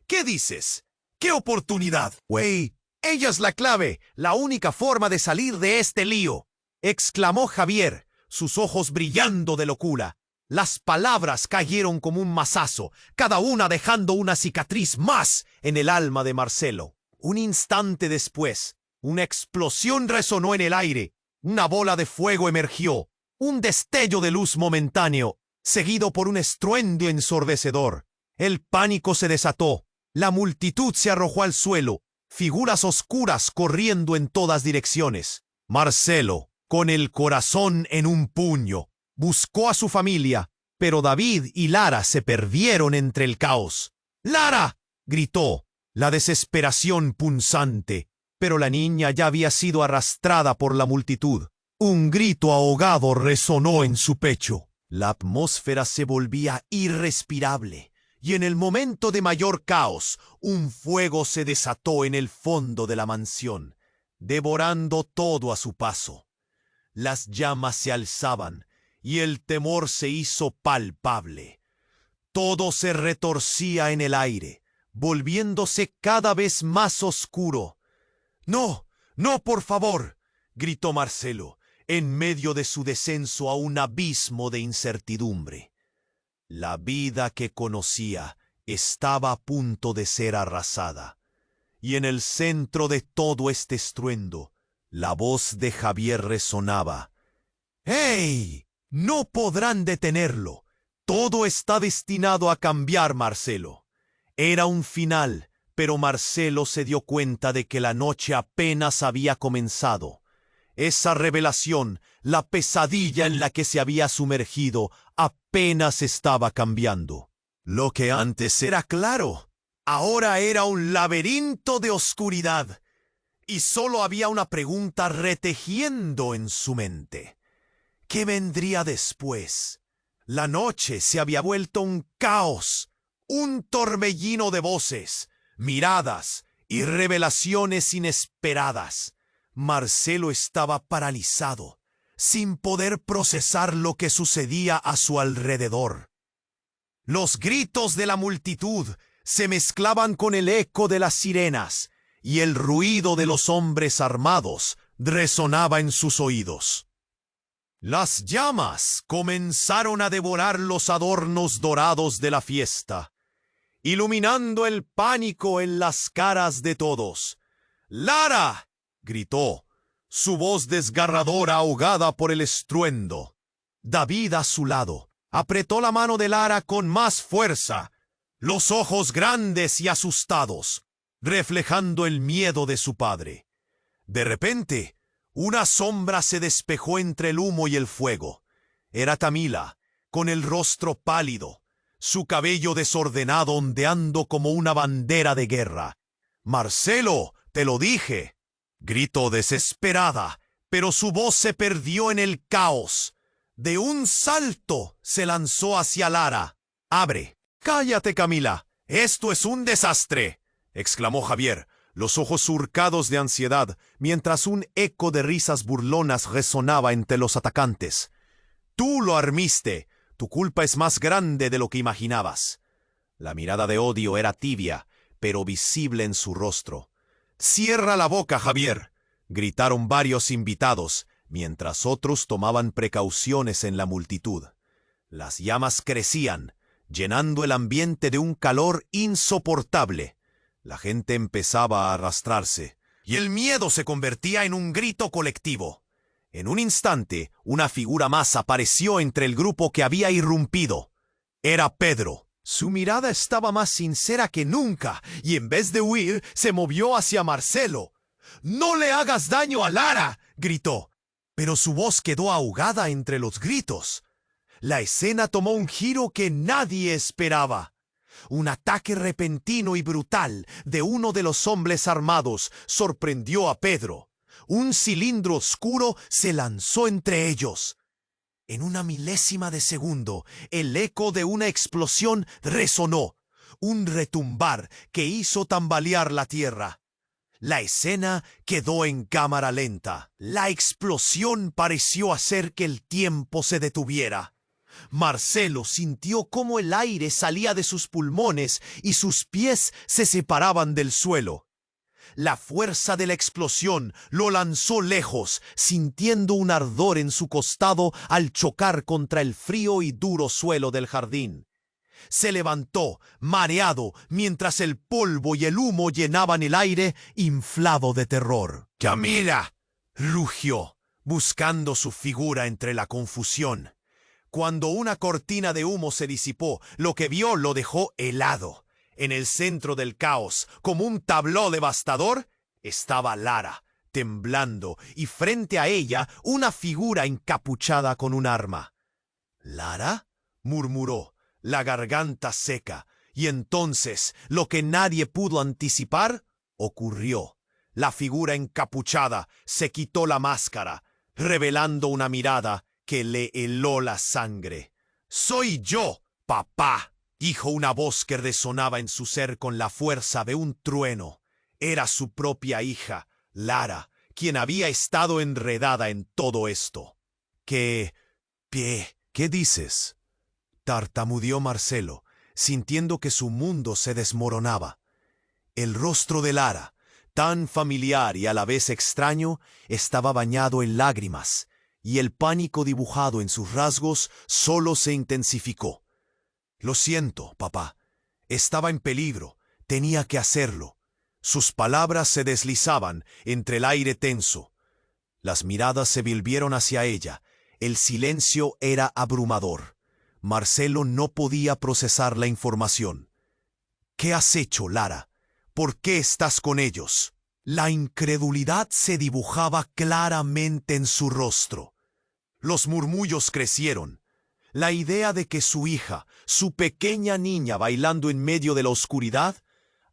«¿Qué dices? ¿Qué oportunidad?» «Güey, ella es la clave, la única forma de salir de este lío», exclamó Javier, sus ojos brillando de locura. Las palabras cayeron como un mazazo, cada una dejando una cicatriz más en el alma de Marcelo. Un instante después, una explosión resonó en el aire. Una bola de fuego emergió, un destello de luz momentáneo, seguido por un estruendo ensordecedor. El pánico se desató. La multitud se arrojó al suelo, figuras oscuras corriendo en todas direcciones. Marcelo, con el corazón en un puño, buscó a su familia, pero David y Lara se perdieron entre el caos. ¡Lara!, gritó, la desesperación punzante, pero la niña ya había sido arrastrada por la multitud. Un grito ahogado resonó en su pecho. La atmósfera se volvía irrespirable, y en el momento de mayor caos, un fuego se desató en el fondo de la mansión, devorando todo a su paso. Las llamas se alzaban, y el temor se hizo palpable. Todo se retorcía en el aire, volviéndose cada vez más oscuro. «¡No! ¡No, por favor!», gritó Marcelo, en medio de su descenso a un abismo de incertidumbre. La vida que conocía estaba a punto de ser arrasada, y en el centro de todo este estruendo, la voz de Javier resonaba. «¡Hey! No podrán detenerlo. Todo está destinado a cambiar, Marcelo». Era un final, pero Marcelo se dio cuenta de que la noche apenas había comenzado. Esa revelación, la pesadilla en la que se había sumergido, apenas estaba cambiando. Lo que antes era claro, ahora era un laberinto de oscuridad, y solo había una pregunta retejiendo en su mente. ¿Qué vendría después? La noche se había vuelto un caos, un torbellino de voces, miradas y revelaciones inesperadas. Marcelo estaba paralizado, sin poder procesar lo que sucedía a su alrededor. Los gritos de la multitud se mezclaban con el eco de las sirenas, y el ruido de los hombres armados resonaba en sus oídos. Las llamas comenzaron a devorar los adornos dorados de la fiesta, iluminando el pánico en las caras de todos. «¡Lara!», gritó, su voz desgarradora ahogada por el estruendo. David, a su lado, apretó la mano de Lara con más fuerza, los ojos grandes y asustados, reflejando el miedo de su padre. De repente, una sombra se despejó entre el humo y el fuego. Era Camila, con el rostro pálido, su cabello desordenado ondeando como una bandera de guerra. «Marcelo, te lo dije», gritó desesperada, pero su voz se perdió en el caos. De un salto se lanzó hacia Lara. «¡Abre!». «¡Cállate, Camila! ¡Esto es un desastre!», exclamó Javier, los ojos surcados de ansiedad, mientras un eco de risas burlonas resonaba entre los atacantes. «Tú lo armiste. Tu culpa es más grande de lo que imaginabas». La mirada de odio era tibia, pero visible en su rostro. «¡Cierra la boca, Javier!», gritaron varios invitados, mientras otros tomaban precauciones en la multitud. Las llamas crecían, llenando el ambiente de un calor insoportable. La gente empezaba a arrastrarse, y el miedo se convertía en un grito colectivo. En un instante, una figura más apareció entre el grupo que había irrumpido. Era Pedro. Su mirada estaba más sincera que nunca, y en vez de huir, se movió hacia Marcelo. «¡No le hagas daño a Lara!», gritó, pero su voz quedó ahogada entre los gritos. La escena tomó un giro que nadie esperaba. Un ataque repentino y brutal de uno de los hombres armados sorprendió a Pedro. Un cilindro oscuro se lanzó entre ellos. En una milésima de segundo, el eco de una explosión resonó, un retumbar que hizo tambalear la tierra. La escena quedó en cámara lenta. La explosión pareció hacer que el tiempo se detuviera. Marcelo sintió cómo el aire salía de sus pulmones y sus pies se separaban del suelo. La fuerza de la explosión lo lanzó lejos, sintiendo un ardor en su costado al chocar contra el frío y duro suelo del jardín. Se levantó, mareado, mientras el polvo y el humo llenaban el aire, inflado de terror. «¡Camila!», rugió, buscando su figura entre la confusión. Cuando una cortina de humo se disipó, lo que vio lo dejó helado. En el centro del caos, como un tabló devastador, estaba Lara, temblando, y frente a ella una figura encapuchada con un arma. «¿Lara?», murmuró, la garganta seca, y entonces, lo que nadie pudo anticipar, ocurrió. La figura encapuchada se quitó la máscara, revelando una mirada que le heló la sangre. «Soy yo, papá», dijo una voz que resonaba en su ser con la fuerza de un trueno. Era su propia hija, Lara, quien había estado enredada en todo esto. ¿Qué dices?», tartamudeó Marcelo, sintiendo que su mundo se desmoronaba. El rostro de Lara, tan familiar y a la vez extraño, estaba bañado en lágrimas, y el pánico dibujado en sus rasgos solo se intensificó. «Lo siento, papá. Estaba en peligro. Tenía que hacerlo». Sus palabras se deslizaban entre el aire tenso. Las miradas se volvieron hacia ella. El silencio era abrumador. Marcelo no podía procesar la información. «¿Qué has hecho, Lara? ¿Por qué estás con ellos?». La incredulidad se dibujaba claramente en su rostro. Los murmullos crecieron. La idea de que su hija, su pequeña niña bailando en medio de la oscuridad,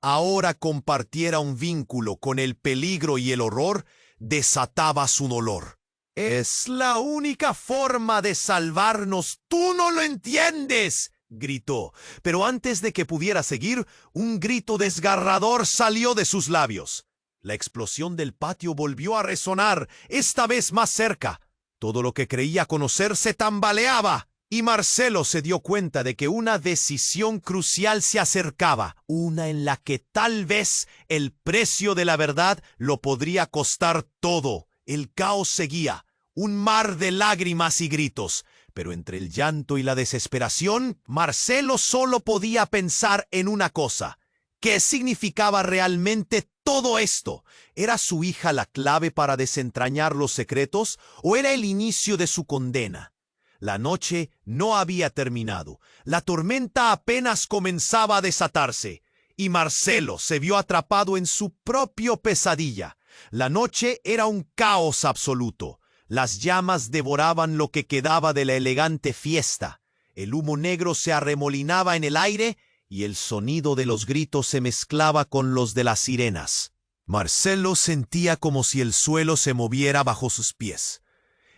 ahora compartiera un vínculo con el peligro y el horror, desataba su dolor. «Es la única forma de salvarnos. ¡Tú no lo entiendes!», gritó. Pero antes de que pudiera seguir, un grito desgarrador salió de sus labios. La explosión del patio volvió a resonar, esta vez más cerca. Todo lo que creía conocer se tambaleaba, y Marcelo se dio cuenta de que una decisión crucial se acercaba, una en la que tal vez el precio de la verdad lo podría costar todo. El caos seguía, un mar de lágrimas y gritos, pero entre el llanto y la desesperación, Marcelo solo podía pensar en una cosa. ¿Qué significaba realmente todo esto? ¿Era su hija la clave para desentrañar los secretos o era el inicio de su condena? La noche no había terminado. La tormenta apenas comenzaba a desatarse, y Marcelo se vio atrapado en su propia pesadilla. La noche era un caos absoluto. Las llamas devoraban lo que quedaba de la elegante fiesta. El humo negro se arremolinaba en el aire y el sonido de los gritos se mezclaba con los de las sirenas. Marcelo sentía como si el suelo se moviera bajo sus pies.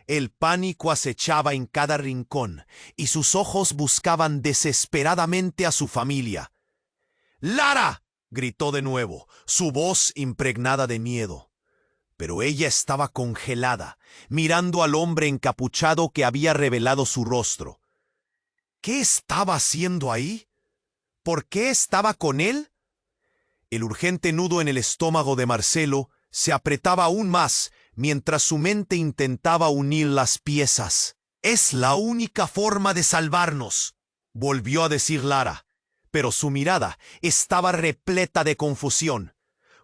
El pánico acechaba en cada rincón y sus ojos buscaban desesperadamente a su familia. «¡Lara!», gritó de nuevo, su voz impregnada de miedo. Pero ella estaba congelada, mirando al hombre encapuchado que había revelado su rostro. ¿Qué estaba haciendo ahí? ¿Por qué estaba con él? El urgente nudo en el estómago de Marcelo se apretaba aún más mientras su mente intentaba unir las piezas. «Es la única forma de salvarnos», volvió a decir Lara, pero su mirada estaba repleta de confusión.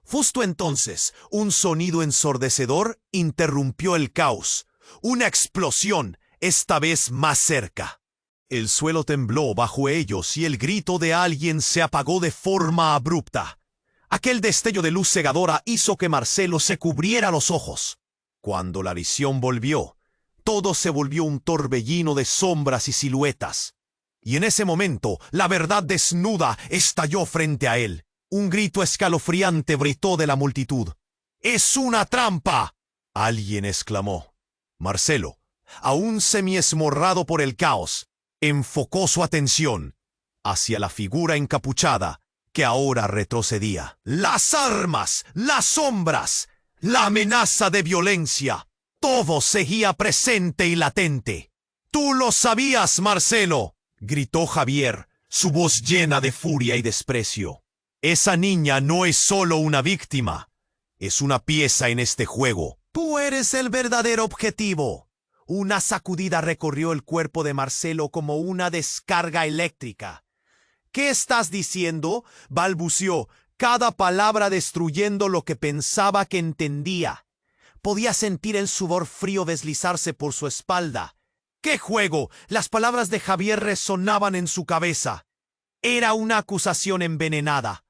Justo entonces, un sonido ensordecedor interrumpió el caos. Una explosión, esta vez más cerca. El suelo tembló bajo ellos y el grito de alguien se apagó de forma abrupta. Aquel destello de luz cegadora hizo que Marcelo se cubriera los ojos. Cuando la visión volvió, todo se volvió un torbellino de sombras y siluetas. Y en ese momento, la verdad desnuda estalló frente a él. Un grito escalofriante brotó de la multitud. «¡Es una trampa!», alguien exclamó. Marcelo, aún semiesmorrado por el caos, enfocó su atención hacia la figura encapuchada que ahora retrocedía. Las armas, las sombras, la amenaza de violencia, todo seguía presente y latente. «¡Tú lo sabías, Marcelo!», gritó Javier, su voz llena de furia y desprecio. «Esa niña no es solo una víctima, es una pieza en este juego. Tú eres el verdadero objetivo». Una sacudida recorrió el cuerpo de Marcelo como una descarga eléctrica. «¿Qué estás diciendo?», balbuceó, cada palabra destruyendo lo que pensaba que entendía. Podía sentir el sudor frío deslizarse por su espalda. «¿Qué juego?». Las palabras de Javier resonaban en su cabeza. Era una acusación envenenada.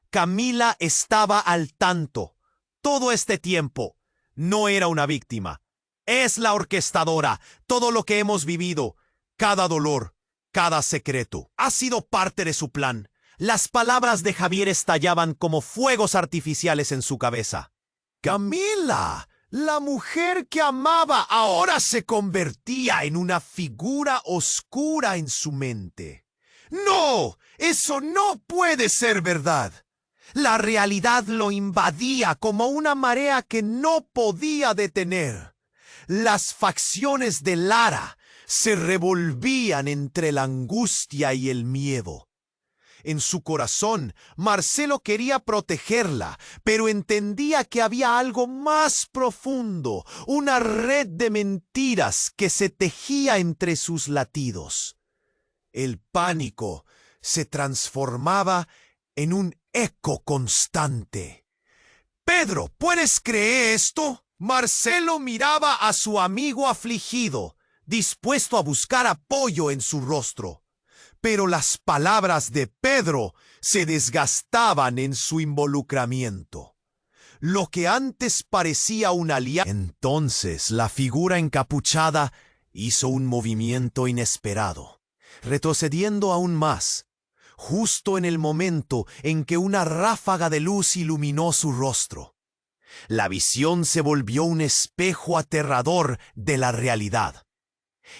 Camila estaba al tanto. Todo este tiempo. No era una víctima. Es la orquestadora. Todo lo que hemos vivido. Cada dolor. cada secreto. Ha sido parte de su plan. Las palabras de Javier estallaban como fuegos artificiales en su cabeza. Camila, la mujer que amaba, ahora se convertía en una figura oscura en su mente. ¡No! ¡Eso no puede ser verdad! La realidad lo invadía como una marea que no podía detener. Las facciones de Lara se revolvían entre la angustia y el miedo. En su corazón, Marcelo quería protegerla, pero entendía que había algo más profundo, una red de mentiras que se tejía entre sus latidos. El pánico se transformaba en un eco constante. «Pedro, ¿puedes creer esto?» Marcelo miraba a su amigo afligido, dispuesto a buscar apoyo en su rostro. Pero las palabras de Pedro se desgastaban en su involucramiento. Lo que antes parecía un aliado. Entonces la figura encapuchada hizo un movimiento inesperado, retrocediendo aún más, justo en el momento en que una ráfaga de luz iluminó su rostro. La visión se volvió un espejo aterrador de la realidad.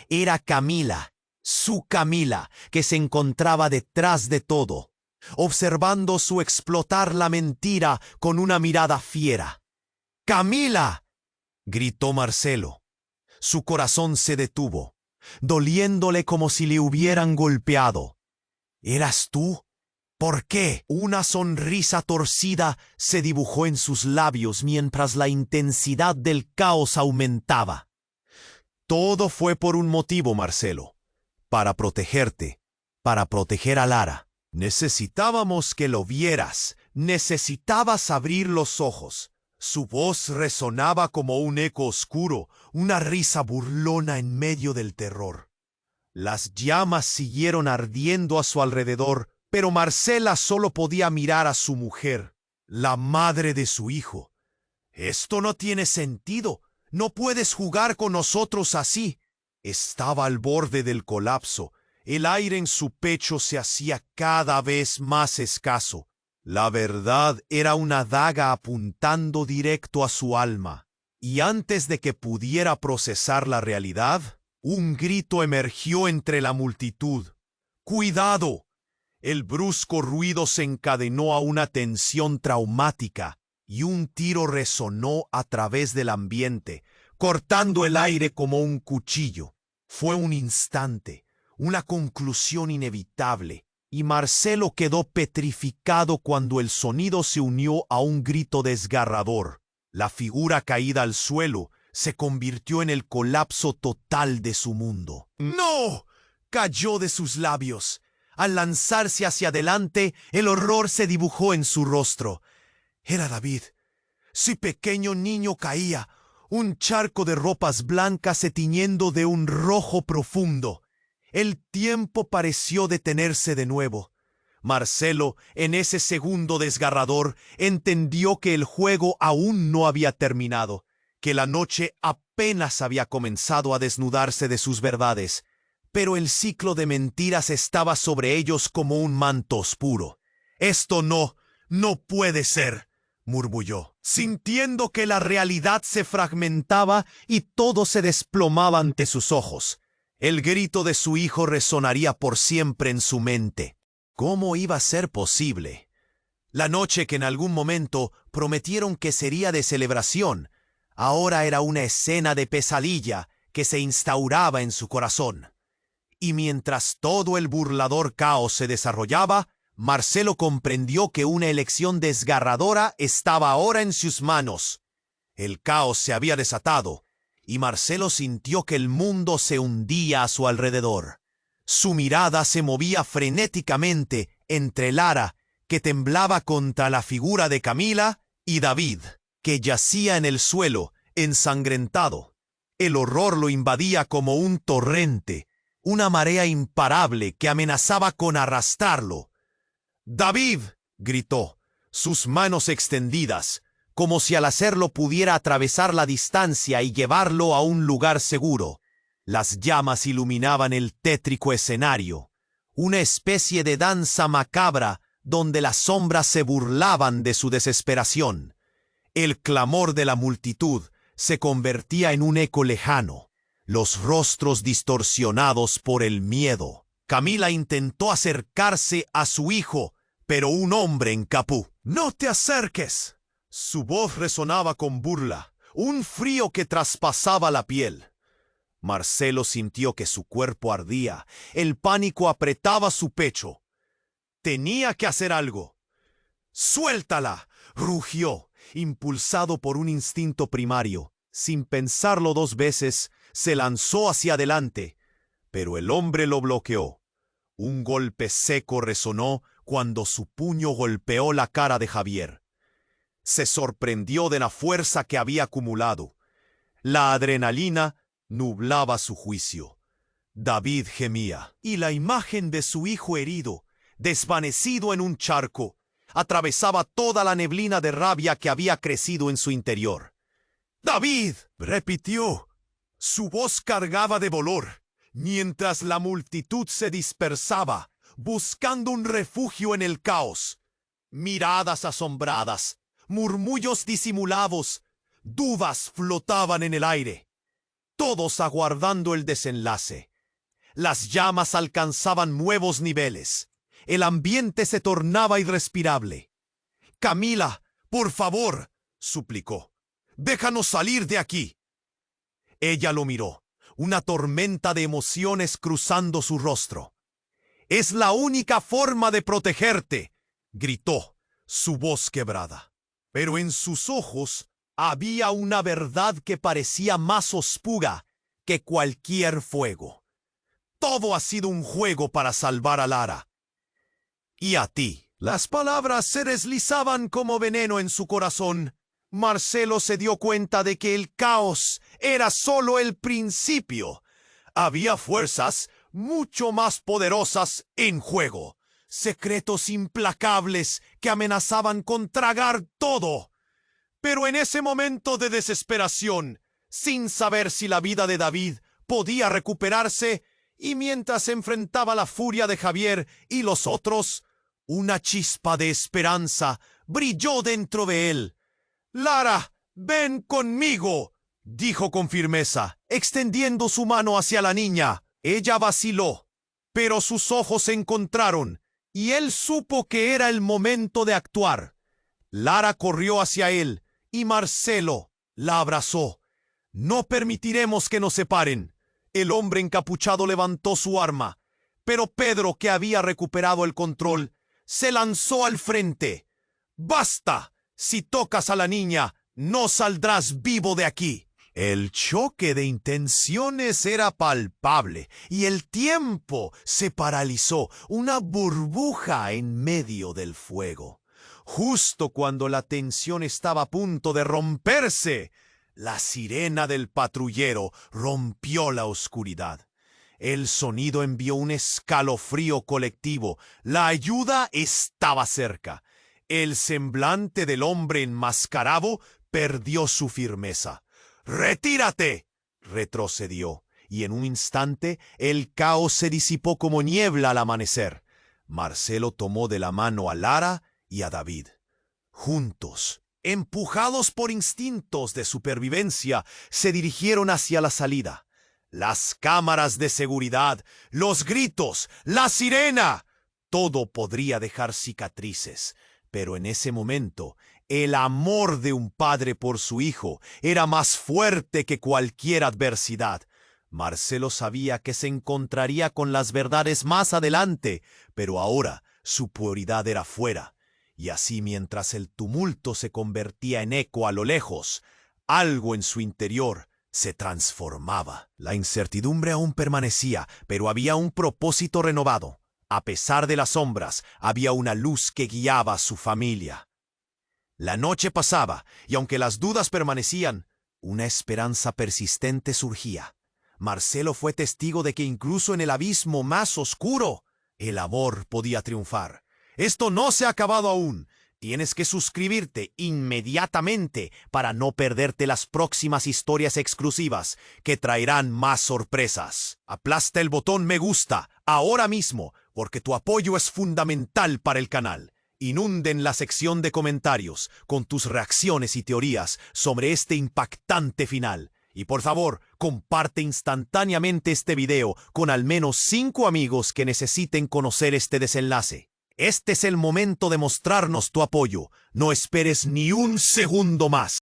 Era Camila, su Camila, que se encontraba detrás de todo, observando su explotar la mentira con una mirada fiera. «¡Camila!», gritó Marcelo. Su corazón se detuvo, doliéndole como si le hubieran golpeado. «¿Eras tú? ¿Por qué?». Una sonrisa torcida se dibujó en sus labios mientras la intensidad del caos aumentaba. «Todo fue por un motivo, Marcelo. Para protegerte, para proteger a Lara. Necesitábamos que lo vieras. Necesitabas abrir los ojos». Su voz resonaba como un eco oscuro, una risa burlona en medio del terror. Las llamas siguieron ardiendo a su alrededor, pero Marcela solo podía mirar a su mujer, la madre de su hijo. «Esto no tiene sentido. No puedes jugar con nosotros así». Estaba al borde del colapso. El aire en su pecho se hacía cada vez más escaso. La verdad era una daga apuntando directo a su alma. Y antes de que pudiera procesar la realidad, un grito emergió entre la multitud. «¡Cuidado!». El brusco ruido se encadenó a una tensión traumática y un tiro resonó a través del ambiente, cortando el aire como un cuchillo. Fue un instante, una conclusión inevitable, y Marcelo quedó petrificado cuando el sonido se unió a un grito desgarrador. La figura caída al suelo se convirtió en el colapso total de su mundo. «¡No!», cayó de sus labios. Al lanzarse hacia adelante, el horror se dibujó en su rostro. Era David. Su pequeño niño caía, un charco de ropas blancas se tiñendo de un rojo profundo. El tiempo pareció detenerse de nuevo. Marcelo, en ese segundo desgarrador, entendió que el juego aún no había terminado, que la noche apenas había comenzado a desnudarse de sus verdades, pero el ciclo de mentiras estaba sobre ellos como un manto oscuro. «Esto no puede ser», murmulló, sintiendo que la realidad se fragmentaba y todo se desplomaba ante sus ojos. El grito de su hijo resonaría por siempre en su mente. ¿Cómo iba a ser posible? La noche que en algún momento prometieron que sería de celebración, ahora era una escena de pesadilla que se instauraba en su corazón. Y mientras todo el burlador caos se desarrollaba, Marcelo comprendió que una elección desgarradora estaba ahora en sus manos. El caos se había desatado, y Marcelo sintió que el mundo se hundía a su alrededor. Su mirada se movía frenéticamente entre Lara, que temblaba contra la figura de Camila, y David, que yacía en el suelo, ensangrentado. El horror lo invadía como un torrente, una marea imparable que amenazaba con arrastrarlo. «¡David!», gritó, sus manos extendidas, como si al hacerlo pudiera atravesar la distancia y llevarlo a un lugar seguro. Las llamas iluminaban el tétrico escenario, una especie de danza macabra donde las sombras se burlaban de su desesperación. El clamor de la multitud se convertía en un eco lejano, los rostros distorsionados por el miedo. Camila intentó acercarse a su hijo, pero un hombre encapó. «¡No te acerques!». Su voz resonaba con burla, un frío que traspasaba la piel. Marcelo sintió que su cuerpo ardía, el pánico apretaba su pecho. Tenía que hacer algo. «¡Suéltala!», rugió, impulsado por un instinto primario. Sin pensarlo dos veces, se lanzó hacia adelante, pero el hombre lo bloqueó. Un golpe seco resonó cuando su puño golpeó la cara de Javier. Se sorprendió de la fuerza que había acumulado. La adrenalina nublaba su juicio. David gemía, y la imagen de su hijo herido, desvanecido en un charco, atravesaba toda la neblina de rabia que había crecido en su interior. «¡David!», repitió. Su voz cargaba de dolor, mientras la multitud se dispersaba, buscando un refugio en el caos. Miradas asombradas, murmullos disimulados, dudas flotaban en el aire, todos aguardando el desenlace. Las llamas alcanzaban nuevos niveles. El ambiente se tornaba irrespirable. «Camila, por favor», suplicó, «déjanos salir de aquí». Ella lo miró, una tormenta de emociones cruzando su rostro. «Es la única forma de protegerte», gritó, su voz quebrada. Pero en sus ojos había una verdad que parecía más oscura que cualquier fuego. Todo ha sido un juego para salvar a Lara. Y a ti. Las palabras se deslizaban como veneno en su corazón. Marcelo se dio cuenta de que el caos era solo el principio. Había fuerzas mucho más poderosas en juego. Secretos implacables que amenazaban con tragar todo. Pero en ese momento de desesperación, sin saber si la vida de David podía recuperarse, y mientras enfrentaba la furia de Javier y los otros, una chispa de esperanza brilló dentro de él. «Lara, ven conmigo», dijo con firmeza, extendiendo su mano hacia la niña. Ella vaciló, pero sus ojos se encontraron, y él supo que era el momento de actuar. Lara corrió hacia él, y Marcelo la abrazó. «No permitiremos que nos separen». El hombre encapuchado levantó su arma, pero Pedro, que había recuperado el control, se lanzó al frente. «¡Basta! Si tocas a la niña, no saldrás vivo de aquí». El choque de intenciones era palpable y el tiempo se paralizó, una burbuja en medio del fuego. Justo cuando la tensión estaba a punto de romperse, la sirena del patrullero rompió la oscuridad. El sonido envió un escalofrío colectivo. La ayuda estaba cerca. El semblante del hombre enmascarado perdió su firmeza. «¡Retírate!», retrocedió, y en un instante el caos se disipó como niebla al amanecer. Marcelo tomó de la mano a Lara y a David. Juntos, empujados por instintos de supervivencia, se dirigieron hacia la salida. Las cámaras de seguridad, los gritos, la sirena, todo podría dejar cicatrices, pero en ese momento el amor de un padre por su hijo era más fuerte que cualquier adversidad. Marcelo sabía que se encontraría con las verdades más adelante, pero ahora su prioridad era fuera. Y así, mientras el tumulto se convertía en eco a lo lejos, algo en su interior se transformaba. La incertidumbre aún permanecía, pero había un propósito renovado. A pesar de las sombras, había una luz que guiaba a su familia. La noche pasaba, y aunque las dudas permanecían, una esperanza persistente surgía. Marcelo fue testigo de que incluso en el abismo más oscuro, el amor podía triunfar. «Esto no se ha acabado aún», Tienes que suscribirte inmediatamente para no perderte las próximas historias exclusivas que traerán más sorpresas. Aplasta el botón me gusta ahora mismo porque tu apoyo es fundamental para el canal. Inunden la sección de comentarios con tus reacciones y teorías sobre este impactante final. Y por favor, comparte instantáneamente este video con al menos 5 amigos que necesiten conocer este desenlace. Este es el momento de mostrarnos tu apoyo. No esperes ni un segundo más.